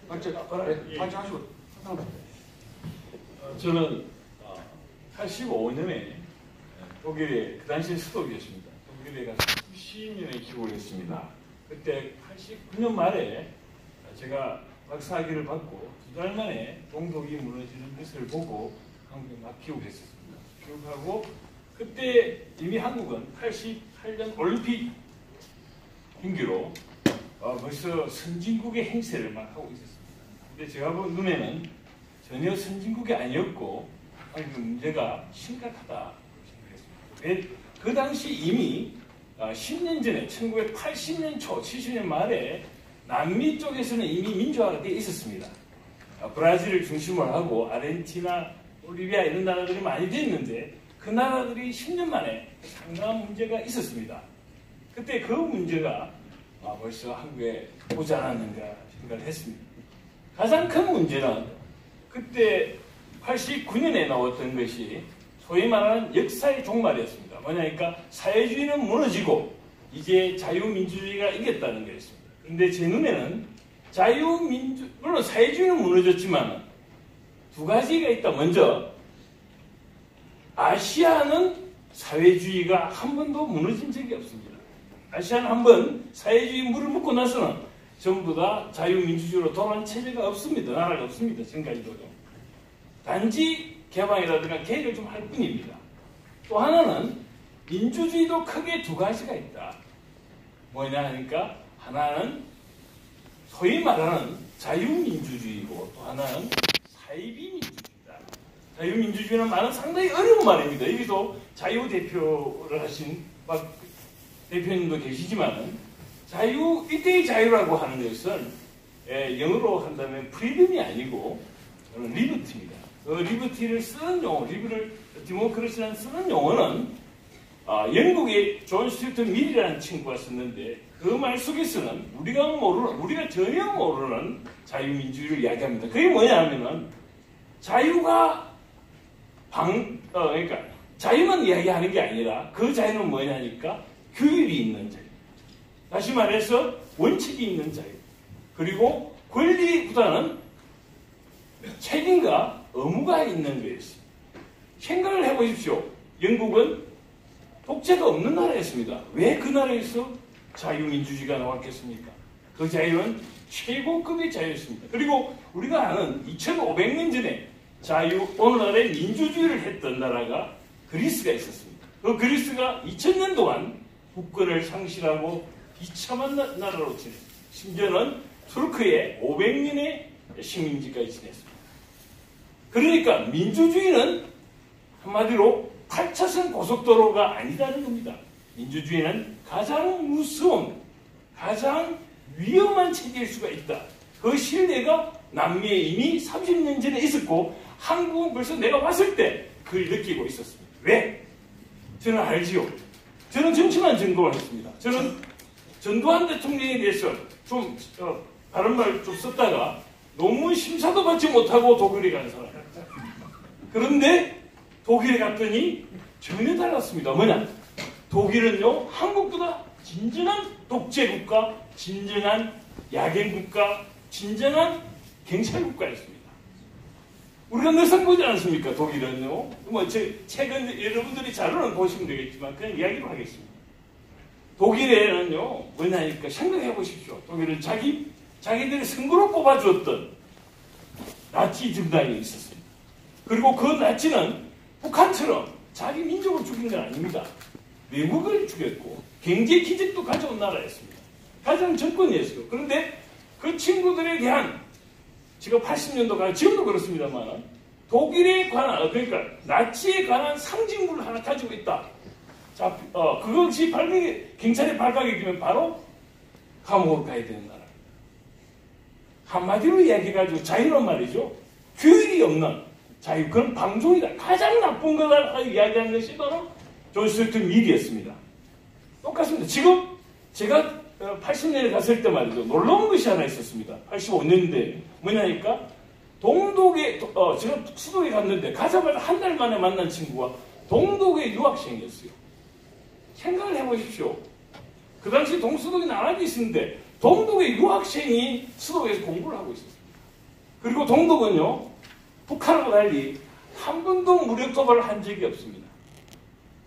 하시고. 저는 85년에 독일에 그 당시 수도기였습니다. 독일에 가서 수십 년의 기록을 했습니다. 그때 89년 말에 제가 박사학위를 받고 2달 만에 동독이 무너지는 것을 보고 한국에 막 귀국했었습니다. 귀국하고 그때 이미 한국은 88년 올림픽 hin기로 벌써 선진국의 행세를 막 하고 있었습니다. 근데 제가 본 눈에는 전혀 선진국이 아니었고 그 문제가 심각하다 생각했습니다. 그 당시 이미 10년 전에 1980년 초 70년 말에 남미 쪽에서는 이미 민주화가 되어 있었습니다. 브라질을 중심으로 하고 아르헨티나, 볼리비아 이런 나라들이 많이 됐는데 그 나라들이 10년 만에 상당한 문제가 있었습니다. 그때 그 문제가 벌써 한국에 오지 않았는가 생각을 했습니다. 가장 큰 문제는 그때 89년에 나왔던 것이 소위 말하는 역사의 종말이었습니다. 뭐냐니까 사회주의는 무너지고 이제 자유민주주의가 이겼다는 거였습니다. 그런데 제 눈에는 물론 사회주의는 무너졌지만 두 가지가 있다. 먼저 아시아는 사회주의가 한 번도 무너진 적이 없습니다. 아시아는 한 번 사회주의 물을 먹고 나서는 전부 다 자유민주주의로 돌아온 체제가 없습니다. 나라가 없습니다. 지금까지도요. 단지 개방이라든가 개혁을 좀 할 뿐입니다. 또 하나는 민주주의도 크게 두 가지가 있다. 뭐냐 하니까 하나는 소위 말하는 자유민주주의고 또 하나는 사이비민주주의다. 자유민주주의는 말은 상당히 어려운 말입니다. 여기도 자유대표를 하신 대표님도 계시지만 이때의 자유라고 하는 것은 영어로 한다면 프리덤이 아니고 리버티입니다. 리버티를 쓰는 용어, 디모크라시라는 쓰는 용어는 영국의 존 스튜어트 밀이라는 친구가 썼는데 그 말 속에서는 우리가 전혀 모르는 자유민주주의를 이야기합니다. 그게 뭐냐 하면은 자유가 그러니까 자유만 이야기하는 게 아니라 그 자유는 뭐냐니까 규율이 있는 자유. 다시 말해서 원칙이 있는 자유. 그리고 권리보다는 책임과 의무가 있는 거였습니다. 생각을 해보십시오. 영국은 독재가 없는 나라였습니다. 왜 그 나라에서 자유민주주의가 나왔겠습니까? 그 자유는 최고급의 자유였습니다. 그리고 우리가 아는 2500년 전에 오늘날의 민주주의를 했던 나라가 그리스가 있었습니다. 그 그리스가 2000년 동안 국권을 상실하고 비참한 나라로 지냈습니다. 심지어는 투르크에 500년의 식민지까지 지냈습니다. 그러니까 민주주의는 한마디로 8차선 고속도로가 아니다는 겁니다. 민주주의는 가장 무서운, 가장 위험한 체제일 수가 있다. 그 신뢰가 남미에 이미 30년 전에 있었고 한국은 벌써 내가 왔을 때 그걸 느끼고 있었습니다. 왜? 저는 알지요. 저는 정치만 전공을 했습니다. 저는 전두환 대통령에 대해서 좀 다른 말 좀 썼다가 논문 심사도 받지 못하고 독일에 간 사람. 그런데 독일에 갔더니 전혀 달랐습니다. 뭐냐? 독일은요, 한국보다 진정한 독재국가, 진정한 야갱국가, 진정한 경찰국가였습니다. 우리가 늘상 보지 않습니까? 독일은요. 최근 여러분들이 자료는 보시면 되겠지만 그냥 이야기로 하겠습니다. 독일에는요, 뭐냐니까 생각해 보십시오. 독일은 자기들이 선거로 뽑아주었던 나치 정당이 있었습니다. 그리고 그 나치는 북한처럼 자기 민족을 죽인 건 아닙니다. 외국을 죽였고 경제 기적도 가져온 나라였습니다. 가장 정권이었어요. 그런데 그 친구들에 대한 제가 80년도까지 지금도 그렇습니다만 독일에 관한 그러니까 나치에 관한 상징물을 하나 가지고 있다. 자, 그것이 경찰에 발각이 되면 바로 감옥으로 가야 되는 나라. 한마디로 이야기해가지고 자유란 말이죠. 규율이 없는 자유, 그건 방종이다. 가장 나쁜 거다 이야기하는 것이 바로 존 스튜어트 밀이었습니다. 똑같습니다. 지금 제가 80년에 갔을 때 말이죠. 놀라운 것이 하나 있었습니다. 85년대 뭐냐니까 동독에 제가 수도에 갔는데 가자마자 한 달 만에 만난 친구가 동독의 유학생이었어요. 생각을 해보십시오. 그 당시 동수독이 나란히 있었는데 동독의 유학생이 수도에서 공부를 하고 있었습니다. 그리고 동독은요, 북한하고 달리 한 번도 무력 도발을 한 적이 없습니다.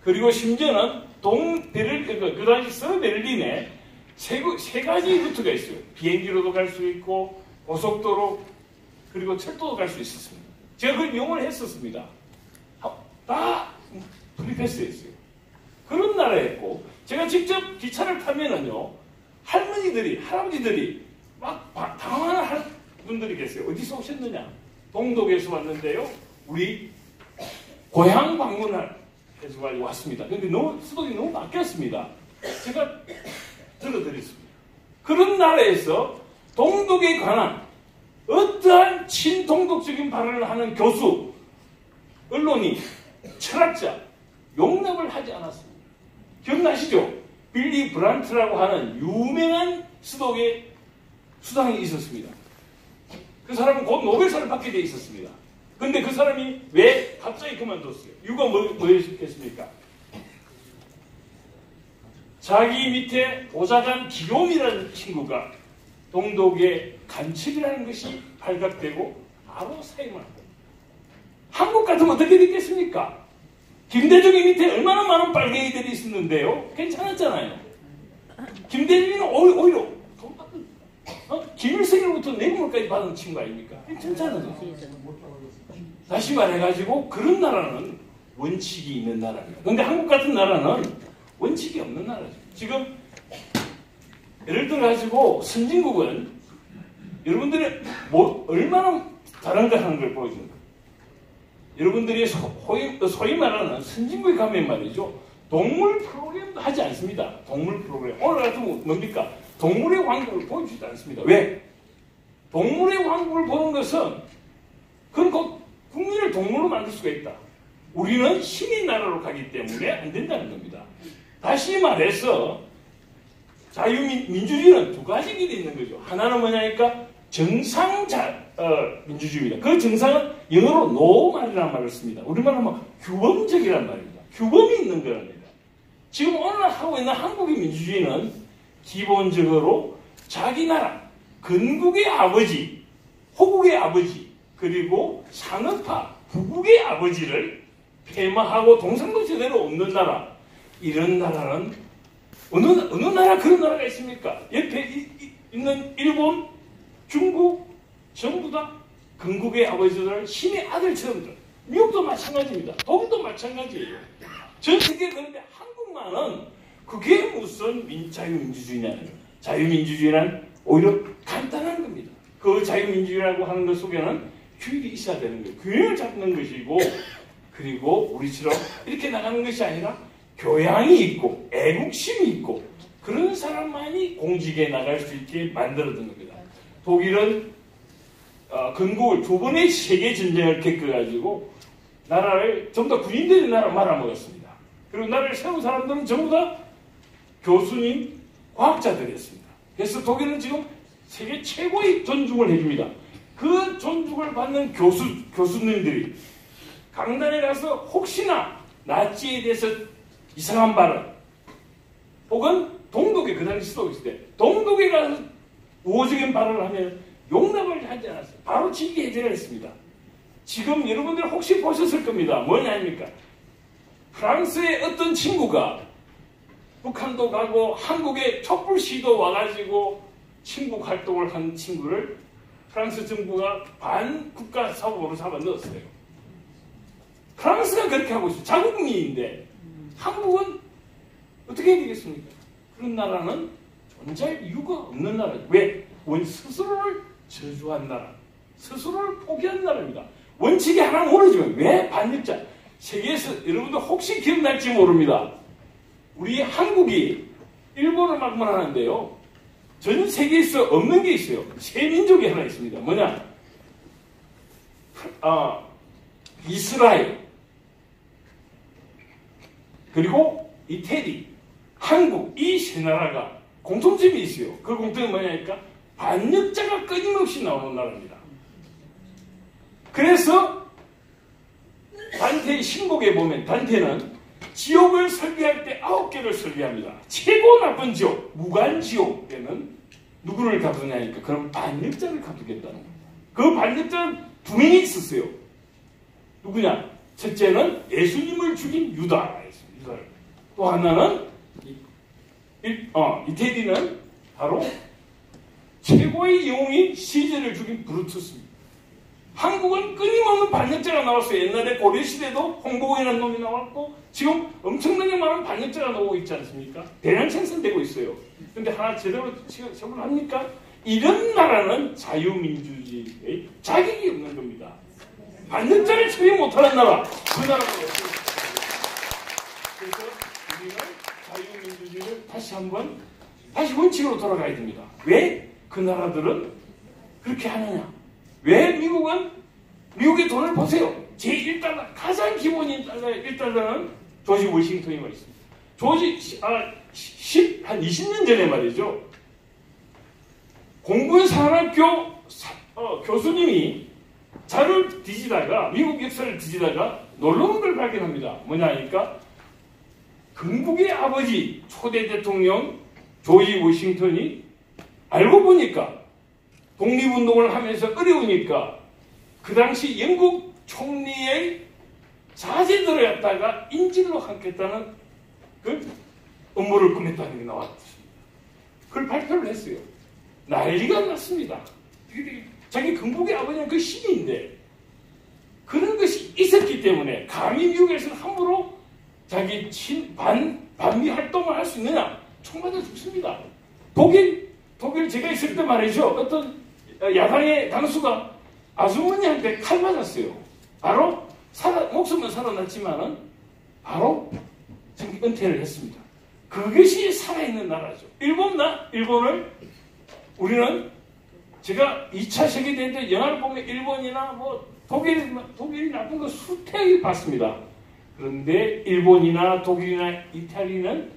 그리고 심지어는 그 당시 서베를린에 세 가지 루트가 있어요. 비행기로도 갈 수 있고, 고속도로, 그리고 철도도 갈 수 있었습니다. 제가 그걸 이용을 했었습니다. 다 프리패스였어요. 그런 나라였고, 제가 직접 기차를 타면은요, 할아버지들이 막 당황하는 분들이 계세요. 어디서 오셨느냐? 동독에서 왔는데요. 우리 고향 방문을 해서 왔습니다. 근데 수도이 너무 바뀌었습니다. 제가 들어드렸습니다. 그런 나라에서 동독에 관한 어떠한 친동독적인 발언을 하는 교수, 언론이, 철학자, 용납을 하지 않았습니다. 기억나시죠? 빌리 브란트라고 하는 유명한 수독의 수장이 있었습니다. 그 사람은 곧 노벨상을 받게 돼 있었습니다. 근데 그 사람이 왜 갑자기 그만뒀어요? 이유가 뭐였겠습니까? 자기 밑에 보좌관 기욤이라는 친구가 동독의 간첩이라는 것이 발각되고 바로 사임을 합니다. 한국 같으면 어떻게 됐겠습니까? 김대중이 밑에 얼마나 많은 빨갱이들이 있었는데요. 괜찮았잖아요. 김대중이는 오히려 돈 받은, 김일성으로부터 내국물까지 받은 친구 아닙니까? 괜찮잖아요. 다시 말해가지고 그런 나라는 원칙이 있는 나라입니다. 그런데 한국 같은 나라는 원칙이 없는 나라죠. 지금 예를 들어가지고 선진국은 여러분들이 얼마나 다른가 하는 걸 보여줍니다. 여러분들이 소위 말하는 선진국에 가면 말이죠. 동물 프로그램도 하지 않습니다. 동물 프로그램. 오늘 같은 뭡니까? 동물의 왕국을 보여주지 않습니다. 왜? 동물의 왕국을 보는 것은 그건 국민을 동물로 만들 수가 있다. 우리는 힘의 나라로 가기 때문에 안 된다는 겁니다. 다시 말해서 자유민주주의는 두 가지 길이 있는 거죠. 하나는 뭐냐니까 민주주의입니다. 그 정상은 영어로 노멀이라는 말을 씁니다. 우리말로 하면 규범적이란 말입니다. 규범이 있는 거랍니다. 지금 오늘 하고 있는 한국의 민주주의는 기본적으로 자기 나라, 건국의 아버지, 호국의 아버지, 그리고 산업화, 부국의 아버지를 폐마하고 동상도 제대로 없는 나라, 이런 나라는 어느 나라 그런 나라가 있습니까? 옆에 있는 일본, 중국, 전부 다 건국의 아버지들, 신의 아들처럼, 미국도 마찬가지입니다. 독일도 마찬가지예요. 전 세계 그런데 한국만은 그게 무슨 자유민주주의냐는 거예요. 자유민주주의란 오히려 간단한 겁니다. 그 자유민주주의라고 하는 것 속에는 규율이 있어야 되는 거예요. 균형을 잡는 것이고, 그리고 우리처럼 이렇게 나가는 것이 아니라 교양이 있고 애국심이 있고 그런 사람만이 공직에 나갈 수 있게 만들어둔 겁니다. 독일은 건국을 두 번의 세계전쟁을 겪어가지고 나라를 전부 다 군인들이 나라를 말아먹었습니다. 그리고 나라를 세운 사람들은 전부 다 교수님, 과학자들이었습니다. 그래서 독일은 지금 세계 최고의 존중을 해줍니다. 그 존중을 받는 교수님들이 강단에 가서 혹시나 나치에 대해서 이상한 발언 혹은 동독에 그 당시 수도 있을 때 동독에 가서 우호적인 발언을 하면 용납을 하지 않았어요. 바로 징계 해제를 했습니다. 지금 여러분들 혹시 보셨을 겁니다. 뭐냐 아닙니까? 프랑스의 어떤 친구가 북한도 가고 한국에 촛불시도 와가지고 친북 활동을 한 친구를 프랑스 정부가 반국가 사법으로 잡아 넣었어요. 프랑스가 그렇게 하고 있어요. 자국민인데 한국은 어떻게 해야 되겠습니까? 그런 나라는 존재할 이유가 없는 나라죠. 왜? 스스로를 저주한 나라, 스스로를 포기한 나라입니다. 원칙이 하나 모르지만 왜 반역자? 세계에서 여러분들 혹시 기억날지 모릅니다. 우리 한국이 일본을 막문하는데요. 전 세계에서 없는 게 있어요. 새 민족이 하나 있습니다. 뭐냐? 이스라엘, 그리고 이태리, 한국, 이 세 나라가 공통점이 있어요. 그 공통점이 뭐냐니까 반역자가 끊임없이 나오는 나라입니다. 그래서 단테의 신곡에 보면 단테는 지옥을 설계할 때 9개를 설계합니다. 최고 나쁜 지옥, 무간지옥 때는 누구를 가두냐니까 그럼 반역자를 가두겠다는 겁니다. 그 반역자는 두 명이 있었어요. 누구냐? 첫째는 예수님을 죽인 유다. 또 하나는 이태리는 바로 최고의 영웅인 시제를 죽인 브루투스입니다. 한국은 끊임없는 반역자가 나왔어요. 옛날에 고려시대도 홍보인이라는 놈이 나왔고 지금 엄청나게 많은 반역자가 나오고 있지 않습니까? 대량 생산되고 있어요. 근데 하나 제대로 처벌을 합니까? 이런 나라는 자유민주주의의 자격이 없는 겁니다. 반역자를 처리 못하는 나라, 그 나라가 없어요. 그래서 우리는 자유민주주의를 다시 원칙으로 돌아가야 됩니다. 왜 그 나라들은 그렇게 하느냐? 왜 미국의 돈을 보세요. 제1달러, 가장 기본인 달러의 1달러는 조지 워싱턴이 와 있습니다. 한 20년 전에 말이죠. 공군산학교 교수님이 자료를 뒤지다가, 미국 역사를 뒤지다가 놀라운 걸 발견합니다. 뭐냐 하니까, 건국의 아버지, 초대 대통령 조지 워싱턴이 알고 보니까 독립운동을 하면서 어려우니까 그 당시 영국 총리의 자제들을 갖다가 인질로 하겠다는 그 업무를 꾸몄다는 게 나왔습니다. 그걸 발표를 했어요. 난리가 났습니다. 자기 건국의 아버지는 그 신인데 그런 것이 있었기 때문에 감히 미국에서는 함부로 자기 반미 활동을 할 수 있느냐? 총 맞아 죽습니다. 독일 제가 있을 때 말이죠. 어떤 야당의 당수가 아주머니한테 칼 맞았어요. 바로 목숨은 살아났지만은 바로 은퇴를 했습니다. 그것이 살아있는 나라죠. 일본을 우리는 제가 2차 세계대전 때 영화를 보면 일본이나 독일이 나쁜 거 수태하게 봤습니다. 그런데 일본이나 독일이나 이탈리아는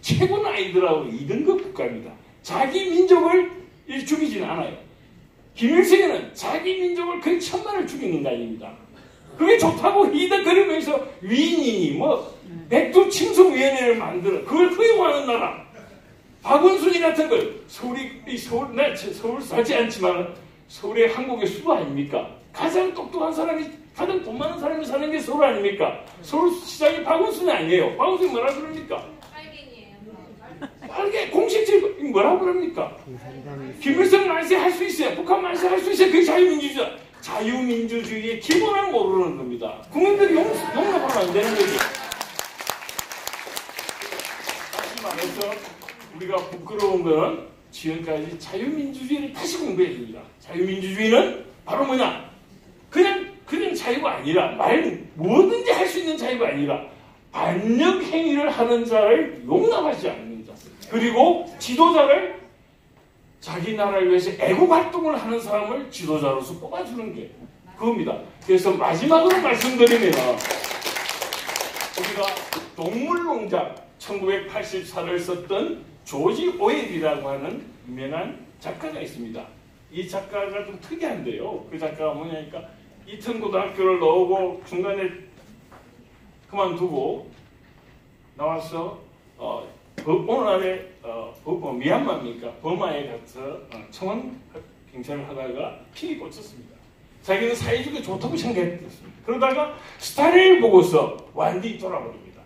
최고 나이들하고 2등급 국가입니다. 자기 민족을 죽이지는 않아요. 김일성에는 자기 민족을 거의 1000만을 죽인 인간입니다. 그게 좋다고 히덕거리면서 위인이니 백두침송위원회를 만들어 그걸 허용하는 나라. 박원순이 같은 걸 서울 살지 않지만 서울의 한국의 수도 아닙니까? 가장 똑똑한 사람이, 가장 돈 많은 사람이 사는 게 서울 아닙니까? 서울시장이 박원순이 아니에요. 박원순이 뭐라 그럽니까? 빨개 공식적 뭐라고 그럽니까? 김일성 만세 할 수 있어요. 북한 만세 할 수 있어요. 그게 자유민주주의다. 자유민주주의의 기본을 모르는 겁니다. 국민들이 용납하면 안 되는 거죠. 다시 말해서 우리가 부끄러운 거는 지금까지 자유민주주의를 다시 공부해야 됩니다. 자유민주주의는 바로 뭐냐? 그냥 자유가 아니라 뭐든지 할 수 있는 자유가 아니라 반역 행위를 하는 자를 용납하지 않는 자. 그리고 지도자를 자기 나라를 위해서 애국 활동을 하는 사람을 지도자로서 뽑아주는 게 그겁니다. 그래서 마지막으로 말씀드리면 우리가 동물농장 1984를 썼던 조지 오웰이라고 하는 유명한 작가가 있습니다. 이 작가가 좀 특이한데요. 그 작가가 뭐냐니까 이튼 고등학교를 나오고 중간에 그만두고 나와서 오늘날에 미얀마입니까? 버마에 가서 청원 경찰을 하다가 픽이 꽂혔습니다. 자기는 사회주의가 좋다고 생각했습니다. 그러다가 스타일을 보고서 완전히 돌아버립니다.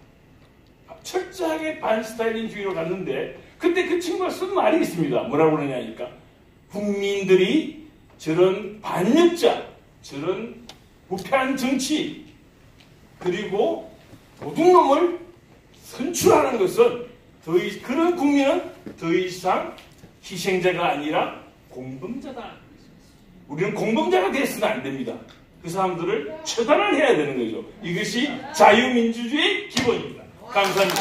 철저하게 반스타일린주의로 갔는데 그때 그 친구가 쓴 말이 있습니다. 뭐라고 그러냐니까 국민들이 저런 반역자, 저런 부패한 정치 그리고 도둑놈을 선출하는 것은 그런 국민은 더 이상 희생자가 아니라 공범자다. 우리는 공범자가 되어서는 안 됩니다. 그 사람들을 처단을 해야 되는 거죠. 이것이 자유민주주의의 기본입니다. 감사합니다.